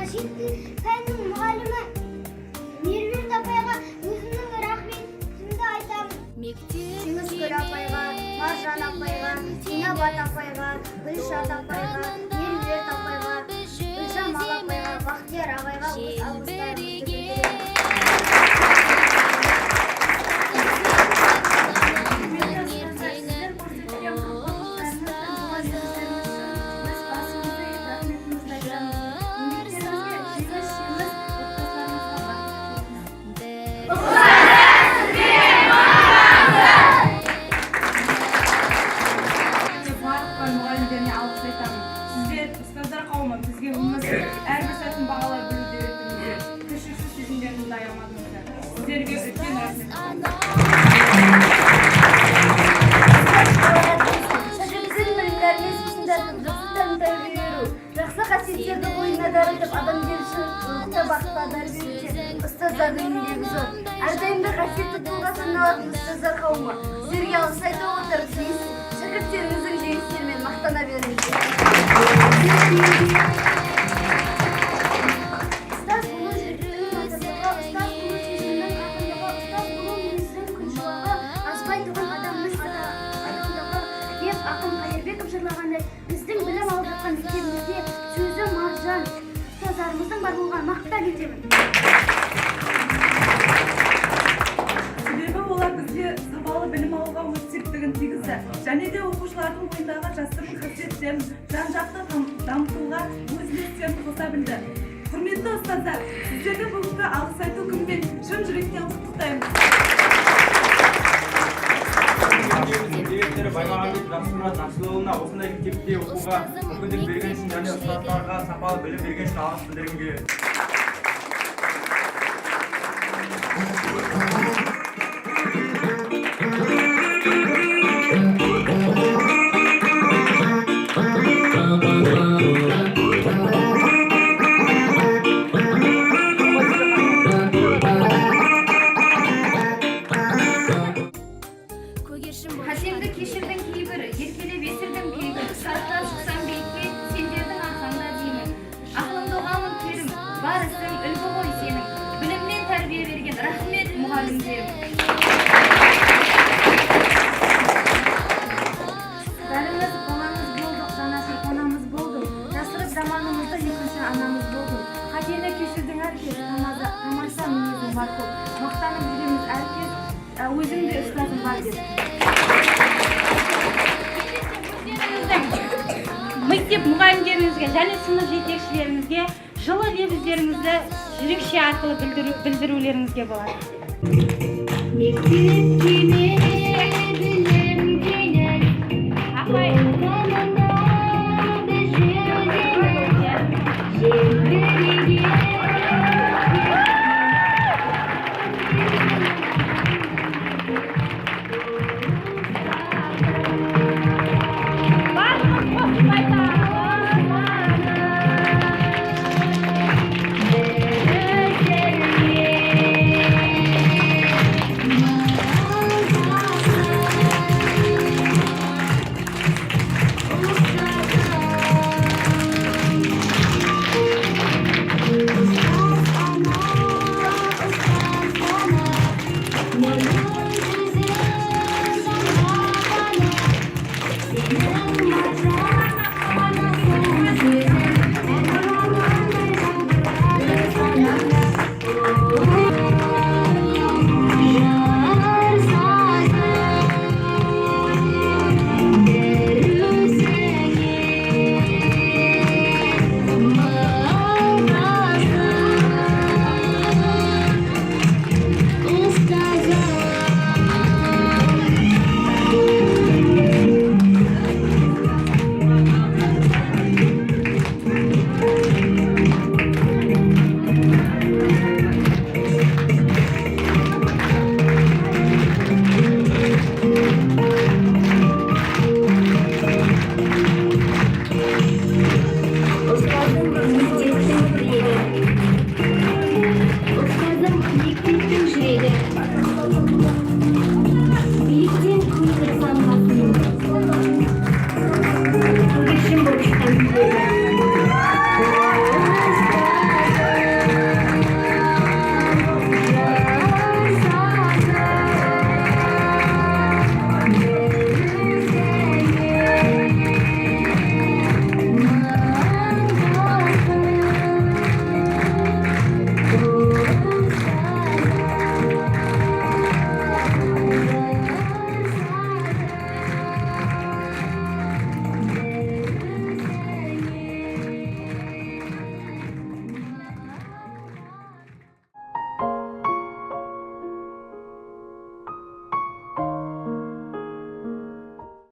пәннің мұғалімі Меруерт апайға өзімнің рахметімді айтамын. Теңізкүл апайға, Маржан апайға, Инабат апайға, Гүлшат апайға, Меруерт апайға, Гүлжамал апайға, Бақтияр ағайға өз алғыстарымызды білдіремін. Мұғалімдеріне алғыс айтамын. Сіздер ұстаздар қауымы бізге өмірде әрбір сәтін бағалай білуді үйреттіңіздер. Кішкентай сезімдеріңізді аямадыңыздар. Сіздерге үлкен рахмет. Шәкірттің білімдеріне жақсыдан тәрбие беру, жақсы қасиеттерді бойына дарытып, адамгершілікті бақытқа тәрбиелеуде ұстаздардың еңбегі зор. Әрдайым бір қасиетті тұлға саналатын ұстаздар қауымы сіздерге алғыс айта отырып, шәкірттеріңіздің жеңістерімен мақтана беріңіздер. Ұстаз болу жүрегінің атасыға, ұстаз болу сезімнің ақындығы, ұстаз болу мінездің күншуағы, аспай туған адамның адамдығы деп ақын Қайырбеков жырлағандай, біздің білім алып жатқан мектебімізде сөзі Маржан ұстаздарымыздың бар болған мақтан етемін. Себебі олар бізге сапалы білім алуға өз септігін тигізді. Және де оқушылардың бойындағы жастардың қасиеттерін жан-жақты дамытуға өз үлестерін қоса білді. Құрметті ұстаздар, сіздерді бүгінгі алғыс айту күнімен шын жүректен құттықтаймын. Директоры Баймағамбет Жақсымұрат Жақсылыұлына осындай мектепте оқуға мүмкіндік берген үшін және ұстаздарға сапалы білім берген үшін алғыс білдіргім келеді. Қатемді кешірдің кейбір, еркелеп есірдің кейбір, сарттан шықсам бейітке, сендердің арқаңда деймін. Ақылыңды оғамын керім, бар ісің үлгі ғой сенің, білімнен тәрбие берген рахмет мұғалімдерім. Бәріміз балаңыз болдық, жанашыр қонамыз болдың, жасырып заманымызды екінші анамыз болдың. Қатені кешірдің әркез, тамаша мінезің бар көп, мақтанып жүреміз әркез, өзіңде ұстазың бар деп. Мектеп мұғалімдеріңізге және сынып жетекшілеріңізге жылы лебіздеріңізді жүрекше арқылы білдірулеріңізге болады.